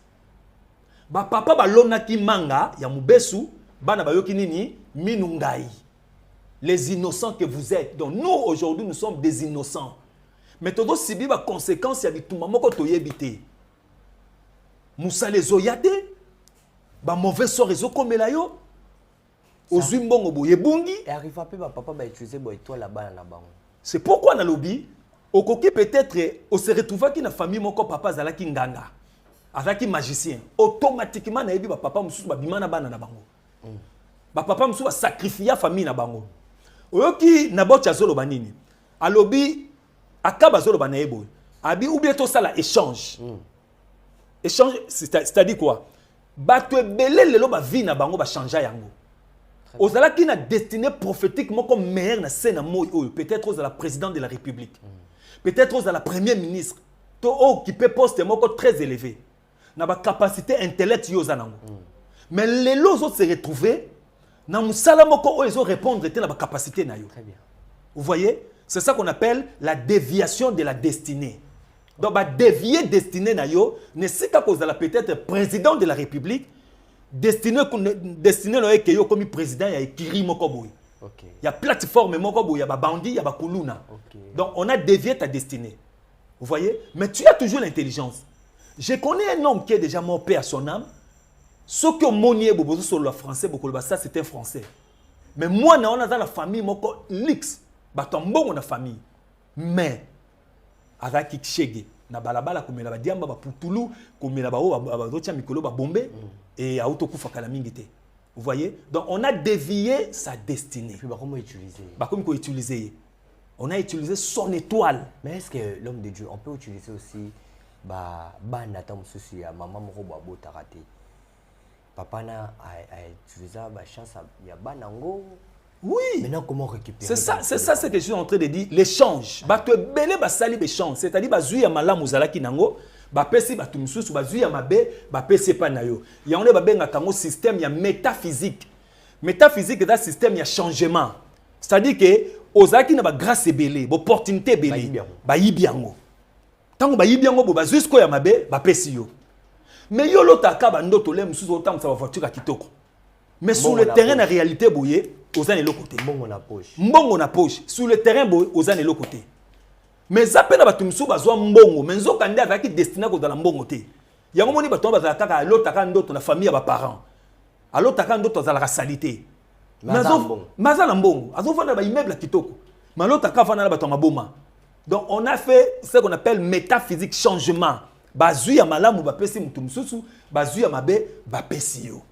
Ba papa ba lona ki manga ya mubesu bana ba yoki nini minungai. Les innocents que vous êtes. Donc nous aujourd'hui nous sommes des innocents. Mais todo sibi ba conséquence ya bituma moko toyebité. Musa les oyate ba mauvais sort ezo komela yo. Ozumbongo boye bungi et arrive à peu papa ba utiliser boy toi là-bas na bango. C'est pourquoi na lobby okoki peut-être on se retrouve qui na famille moko papa zalaki nganga. Avec magicien automatiquement na yebi ba papa mususu ba bimana bana na bango. Ba papa mususu ba sacrifier famille na bango. Oyoki na botcha zolo banini. Alobi akaba zolo banayebo. Abi ou bien tout ça la échange. Échange c'est-à-dire quoi? Bato ebele lelo ba vie na bango ba changer yango. Ozala qui na destiné prophétiquement comme meilleur na scène moi peut-être aux la président de la République. Peut-être aux la premier ministre. To qui peut poste moko très élevé. Na ba capacité intellectuelle yo zanango. Mais les autres se retrouver na musala moko ils ont répondre te na ba capacité na yo. Très bien. Vous voyez? C'est ça qu'on appelle la déviation de la destinée. Donc ba dévier destinée na yo, ne c'est qu'à cause de la peut-être président de la République destiné là que yo comme président ya ekiri moko boy. OK. Il y a plateforme moko boy, il y a ba bandi, il y a ba kuluna. Okay. Donc on a dévié ta destinée. Vous voyez? Mais tu as toujours l'intelligence. Je connais un homme qui est déjà mort paix à son âme. Ce que monier bobo sur le français ça c'est un français. Mais moi on a dans la famille moko lix ba tombo on a famille. Mais avec Kishege na balabala komela ba diamba ba putulu komela ba o ba dotia mikolo ba bombe et auto kufa la mingité. Vous voyez? Donc on a dévié sa destinée. Puis comment utiliser? Bah comme qu'on utiliser. On a utilisé son étoile. Mais est-ce que l'homme de Dieu on peut utiliser aussi ba nata mususu ya maman moko ba botarate. Papa na a utilisé ba chance ya banango. Oui. Maintenant comment récupérer? C'est ça ce que je suis en train de dire, l'échange. Ba te belé ba sali l'échange, c'est-à-dire ba zui ya malamu zalaki nango. Ba pesi ba tumsusu ba zui ya mabe ba pesi pa na yo. Ya on ba benga kango système ya métaphysique. Métaphysique est un système ya changement. C'est-à-dire que ozaki na ba grâce belé, ba opportunité belé, ba yibiango. Tango ba yibiango bo ba zui sko ya mabe ba pesi yo. Mais yo lotaka ba ndoto le mususu otam sa voiture ka kitoko. Mais sur le terrain en réalité boye ozan est l'autre côté. Mbongo na poche. Mbongo na poche. Sur le terrain boye ozan est l'autre côté. Mais zapena ba tumsu bazwa mbongo, mais nzo kande avec destiné ko dans la mbongo te. Yango moni ba tomba za kaka lotaka ndoto na famille ba parents. Alors taka ndoto za la salité. Mazala mbongo. Azo fana ba immeuble kitoko. Malo taka fana ba tonga boma. Donc on a fait ce qu'on appelle métaphysique changement. Bazu ya malamu ba pesi mutumsusu, bazu ya mabe ba pesi yo.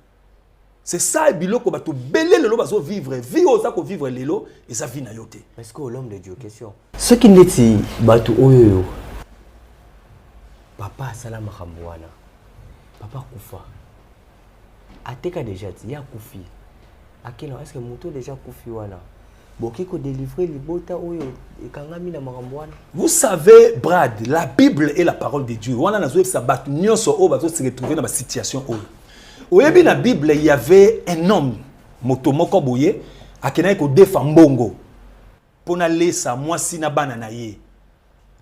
C'est ça biloko bato belé lelo bazo vivre, vie oza ko vivre lelo et ça vie na yote. Est-ce que l'homme de Dieu question. Ce qui neti bato oyo. Papa sala makambo wana. Papa kufa. Ateka déjà dit ya kufi. Akena est-ce que moto déjà kufi wana? Boki ko délivrer libota oyo ekangami na makambo wana. Vous savez Brad, la Bible est la parole de Dieu. Wana nazo sa bato nyonso o bazo se retrouver dans la situation oyo. Oyebi na Bible il y avait un homme motomoko boye akena ko defa mbongo pona lesa mwasi na bana na ye.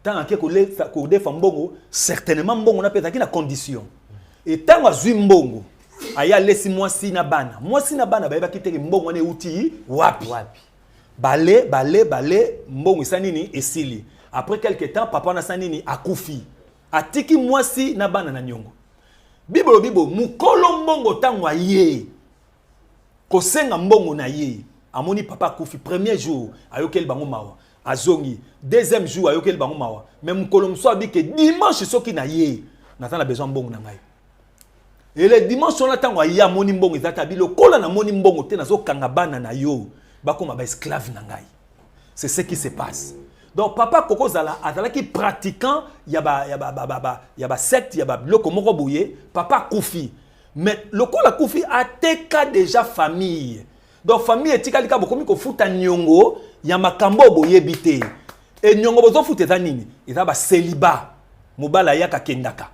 Tant que ko defa mbongo certainement mbongo na peta ki na condition. Et tant azui mbongo aya lesi mwasi na bana ba kiteke mbongo ne uti wapi balé mbongo sanini esili. Après quelque temps papa na sanini akufi atiki mwasi na bana na nyongo. Bible mukolo mbongo tangwa ye kosenga mbongo na ye amoni papa kufi premier jour ayokel bango mawa azongi deuxième jour ayokel bango mawa même mukolo mso abike dimanche soki na ye natana besoin mbongo na ngai et le dimanche on tangwa ye amoni mbongo ezata bilo kola na moni mbongo te nazo kanga bana na yo bakoma ba esclave na ngai. C'est ce qui se passe. Donc papa koko zala azalaki pratiquant yaba secte yaba loko moko boye papa kufi mais loko la kufi ateka déjà famille. Donc famille etikali ka bokomi ko futa nyongo ya makambo boye bité et nyongo bozo futa nini eza ba célibat mobala yaka kendaka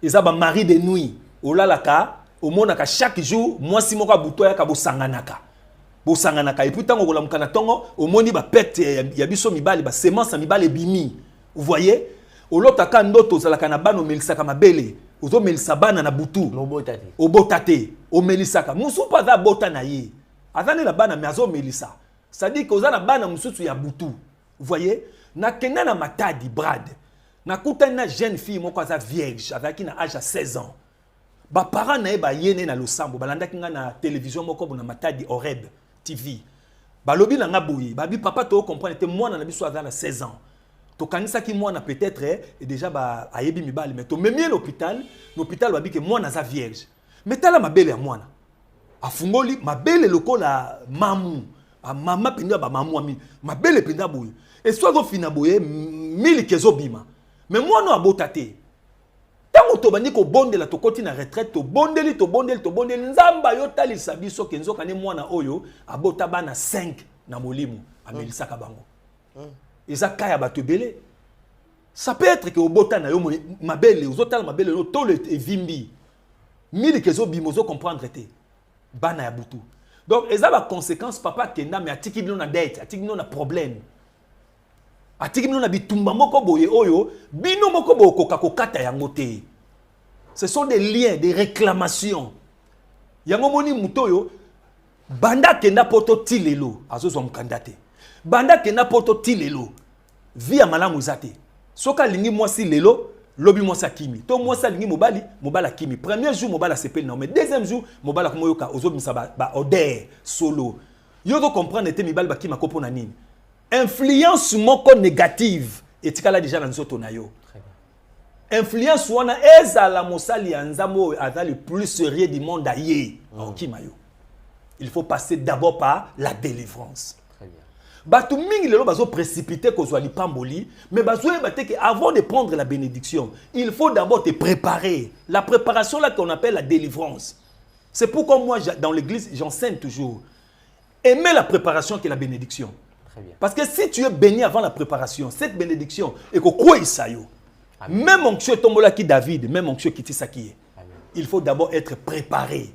eza ba mari de nuit olalaka omonaka chaque jour mwasi moko buto ya ka bosanganaka et puis tant okolamuka na tongo omoni ba pete ya biso mibali ba semence mibali bimi vous voyez olotaka ndoto zalaka na bana omelisaka mabele ozomelisa bana na butu obotate omelisaka musu pa za bota na ye azane la bana mais azomelisa c'est-à-dire que ozana bana mususu ya butu vous voyez na kenda na matadi brad na kutana na jeune fille moko aza vierge avec na âge à 16 ans ba parents na ye ba yene na losambo balandaki nga na télévision moko na matadi Oreb TV balobi na nga boye babi papa to comprendre te mwana na biso aza na 16 ans to kanisa ki mwana peut-être et déjà ba ayebi mibali mais to memie l'hôpital babi ke mwana za vierge mais tala mabele ya mwana afungoli mabele lokola mamu mama pinda ba mamu ami mabele pinda boye et soit go fina boye mili kezo bima mais mwana abota te tango to bandi ko bondela to koti na retraite to bondeli nzamba yo talisa biso ke nzoka ne mwana oyo abota bana 5 na molimo amelisaka bango eza kaya bato belé ça peut être que obota na yo mabele ozotala mabele no to le vimbi mili kezo bimo zo comprendre te bana ya butu donc eza ba conséquence papa kenda mais atiki bino na dette atiki bino na problème atiki bino na bitumba moko boye oyo bino moko bokoka kokata yango te ce sont des liens des réclamations yango moni mutoyo banda kenda poto tilelo azozo mkanda te banda kenda poto tilelo via malamu zate soka lingi mwasi lelo lobi mwasi akimi to mwasi lingi mobala kimi premier jour mobala sepeli na mais deuxième jour mobala komoyoka ozobimisa ba odeur solo yo do comprendre te mibali bakima kopo na nini influence moko négative etikala déjà na nzoto na yo influence wana ezala mosali ya nzambo aza le plus sérieux du monde aye okima yo il faut passer d'abord par la délivrance. Très bien. Batu mingi lelo bazo précipiter kozwa lipamboli mais bazo ebate que avant de prendre la bénédiction il faut d'abord te préparer la préparation là qu'on appelle la délivrance. C'est pourquoi moi dans l'église j'enseigne toujours aimer la préparation que la bénédiction. Très bien. Parce que si tu es béni avant la préparation cette bénédiction et que quoi isayo même onction tombola ki David même onction ki Tisaki il faut d'abord être préparé.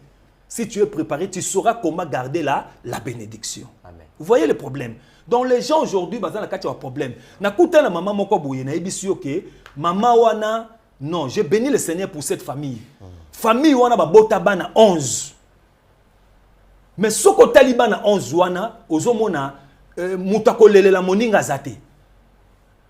Si tu es préparé, tu sauras comment garder la bénédiction. Amen. Vous voyez le problème. Donc les gens aujourd'hui, bazan la kati wa problème. Na kuta na maman moko boye na ebisi yoke, maman wana non, j'ai béni le Seigneur pour cette famille. Famille wana ba bota bana 11. Mais soko talibana 11 wana ozomona mutako lelela moninga zate.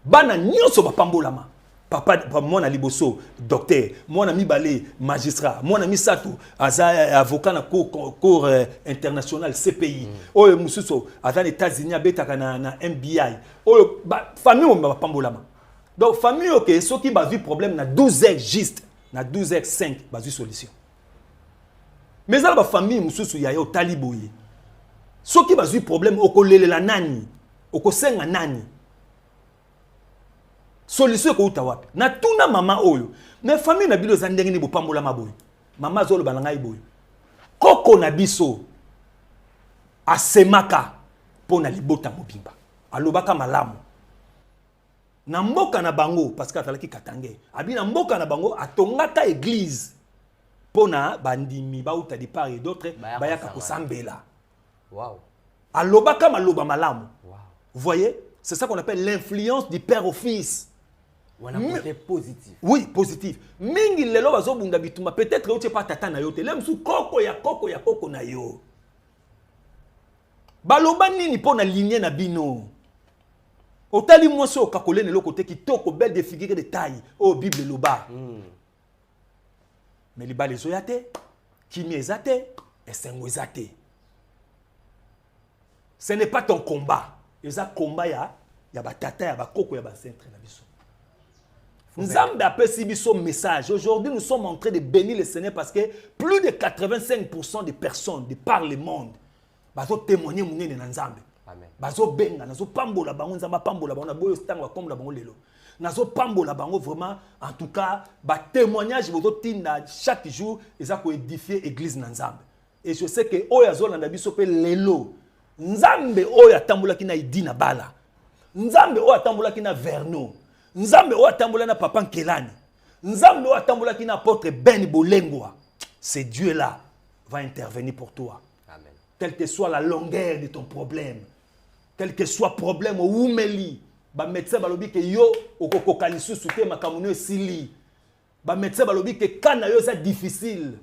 Bana nyoso ba pambolama. Papa mwana liboso docteur mwana mibale magistrat mwana misato aza avocat na cour international CPI oyo mususo aza États-Unis abetaka na MBI oyo famille ba pambolama donc famille OK soki ba vi problème na 12h juste na 12h5 ba vi solution mais ala ba famille mususu ya yo taliboye soki ba vi problème okolelela nani okosenga nani solution ko utawapi na tuna mama oyo mais famille na bilo za ndenge ni bopambola maboyo mama zolo bananga iboyo koko na biso asemaka pona libota mobimba alobaka malamu na mboka na bango parce que atalaki katange abi na mboka na bango atongaka église pona bandimi ba uta di part et d'autres bayaka kosambela wow alobaka maloba malamu wow vous voyez c'est ça qu'on appelle l'influence du père au fils. On a un côté positif. Oui, positif. Mingi lelo bazo bunda bituma peut-être que tu pas tata na yo te lem su koko ya koko na yo. Baloba nini pona lignée na bino. Otali mwaso kakole ne lokote kitoko belle de figure de taille au Bible loba. Mais li balezo yate, kimi ezate, esengo ezate. Ce n'est pas ton combat. Eza combat ya batata ya bakoko ya bacentre na biso. Nous avons appelé ce message. Aujourd'hui, nous sommes en train de bénir le Seigneur parce que plus de 85% des personnes de par le monde bazo témoigner mon nene nzambe. Amen. Bazo benga, nazo pambola bango nzamba pambola bango na boyo stanga comme la bango lelo. Nazo pambola bango vraiment en tout cas ba témoignage bozo tinda chaque jour eza ko édifier église nzambe. Et je sais que oya zo na biso pe lelo nzambe oya tambola kina idina bala. Nzambe oya tambola kina verno. Nzambe o atambola na papa Nkelani. Nzambe o atambola ki na apôtre Ben Bolengwa. ce Dieu-là va intervenir pour toi. Amen. Quelle que soit la longueur de ton problème, quel que soit le problème, ou meli, ba médecin balobi que yo okokoka lisusu te makamuno esili. Ba médecin balobi que kana yo c'est difficile.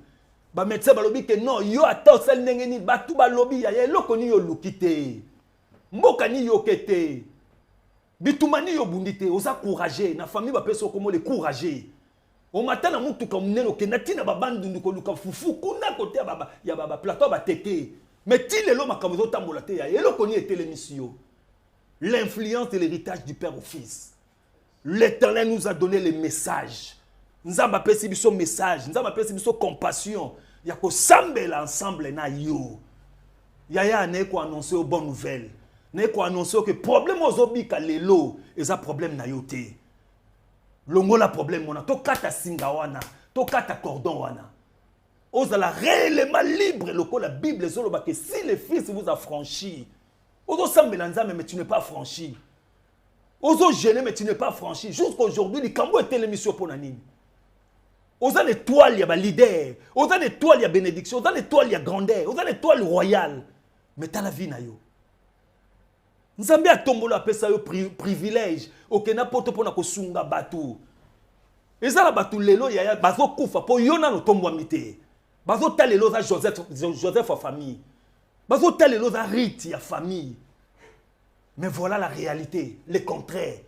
Ba médecin balobi que non yo ata osel ndenge ni batu balobi ya eloko ni yo lukite. Mboka ni yo kete. Bitumani yo bundite, osa courageux, na famille ba peso komo le courageux. O matin na mutu ka muneno ke natina babandu ndiko luka fufu kuna kote ya baba plateau ba teke. Mais ti lelo makamuzo tambola te ya eloko ni etele misio. L'influence de l'héritage du père au fils. L'Éternel nous a donné les messages. Nous avons appelé ce message, nous avons appelé ce compassion. Il y a que sambela ensemble na yo. Yaya ne ko annoncer aux bonnes nouvelles. Ne ko annoncer que problème aux obika lelo, eza problème na yo te. Longola problème mona to kata singa wana, to kata cordon wana. Ozala réellement libre loko la Bible zoloba que si le fils vous a franchi, ozo sambela nzambe mais tu n'es pas franchi. Ozo gêner mais tu n'es pas franchi. Jusqu'à aujourd'hui, les kambo était l'émission pour nanini. Oza l'étoile, il y a leader. Oza l'étoile, il y a bénédiction. Oza l'étoile, il y a grandeur. Oza l'étoile royale. Mais t'as la vie na yo. Nzambe a tombolo appelle ça yo privilège. Ok, n'importe pour na kosunga batu. Et ça la batu lelo ya bazo kufa po yona no tombo mité. Bazo talelo za Joseph a famille. Bazo talelo za Rite ya famille. Mais voilà la réalité, le contraire.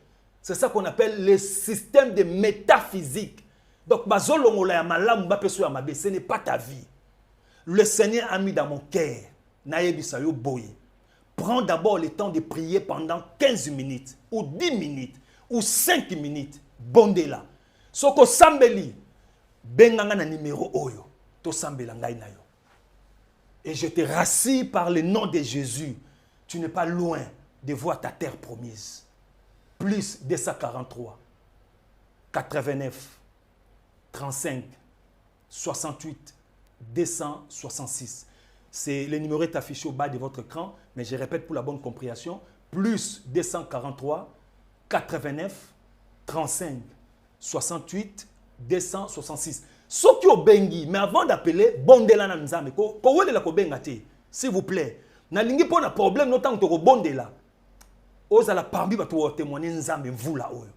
C'est ça qu'on appelle le système de métaphysique. Donc, ce n'est pas ta vie. Le Seigneur a mis dans mon cœur, prends d'abord le temps de prier pendant 15 minutes, ou 10 minutes, ou 5 minutes. Bondela. Soko sambeli, benganga na numéro oyo, to sambela ngai na yo. Et je te rassure par le nom de Jésus, tu n'es pas loin de voir ta terre promise. Plus 243, 89, 35, 68, 266. C'est le numéro est affiché au bas de votre écran, mais je répète pour la bonne compréhension. Plus 243, 89, 35, 68, 266. Ce qui est bengi, mais avant d'appeler, bondela na nzambe. Ko wele la ko bengate, s'il vous plaît. Na lingi po na problème notant que bondela. Ozala parmi ba to témoigner nzambe mvula oyo.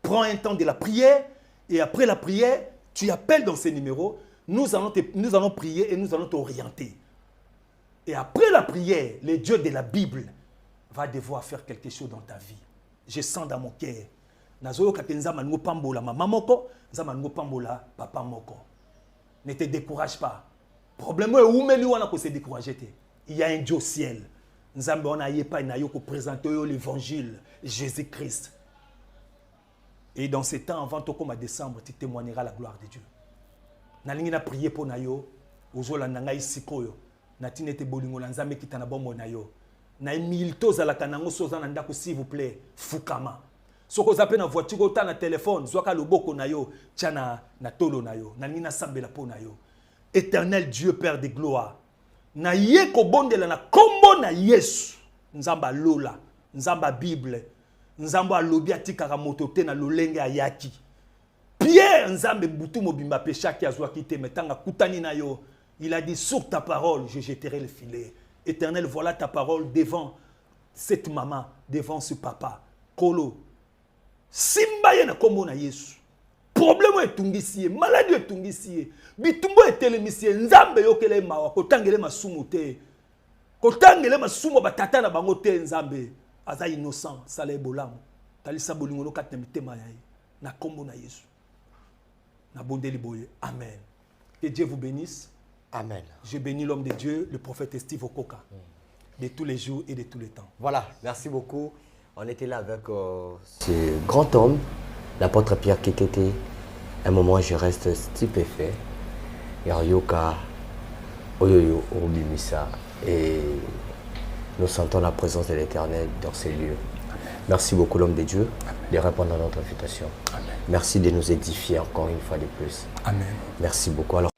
Prends un temps de la prière et après la prière, tu appelles dans ces numéros, nous allons prier et nous allons t'orienter. Et après la prière, le Dieu de la Bible va devoir faire quelque chose dans ta vie. Je sens dans mon cœur. Nazoyo katenza mango pambola maman moko, nzama mango pambola papa moko. Ne te décourage pas. Problème est où meli wana ko se décourager te. Il y a un Dieu au ciel. Nzambe on a yepa na yo ko présenter l'évangile Jésus-Christ. Et dans ces temps avant to comme à décembre, tu témoigneras la gloire de Dieu. Na lingi na prier pour na yo, ozola nanga isikoyo. Na tinete bolingo la nzambe kitana bombo na yo. Na milto za la kanango soza na ndako s'il vous plaît, fukama. Soko zape na voiture ota na téléphone, zwaka loboko na yo, tchana na tolo na yo, na nina sambela po na yo. Éternel Dieu Père de gloire. Na ye ko bondela na kombo na Yesu. Nzamba lola, nzamba Bible, nzamba lobi atikaka moto te na lolenge ayaki. Pierre nzambe butu mobimba pechaki azwaki te metanga kutani na yo. Il a dit sur ta parole je jetterai le filet. Éternel, voilà ta parole devant cette maman, devant ce papa. Kolo simba ye na kombo na Yesu. Problème etungisi, maladie etungisi, bitumbo etelemisi, nzambe yokele mawa kotangele masumu te. Kotangele masumu batata na bango te nzambe. Aza innocent, sala ebolamu. Talisa bolingo lo katna mitema yaye na kombo na Yesu. Na bondeli boye. Amen. Que Dieu vous bénisse. Amen. Je bénis l'homme de Dieu, le prophète Steve Okoka, de tous les jours et de tous les temps. Voilà, merci beaucoup. On était là avec ce grand homme, l'apôtre Pierre Kekete. Un moment, je reste stupéfait. Yaryoka, Oyoyo, Obimisa. Et nous sentons la présence de l'Éternel dans ces lieux. Merci beaucoup, l'homme de Dieu, de répondre à notre invitation. Amen. Merci de nous édifier encore une fois de plus. Amen. Merci beaucoup. Alors,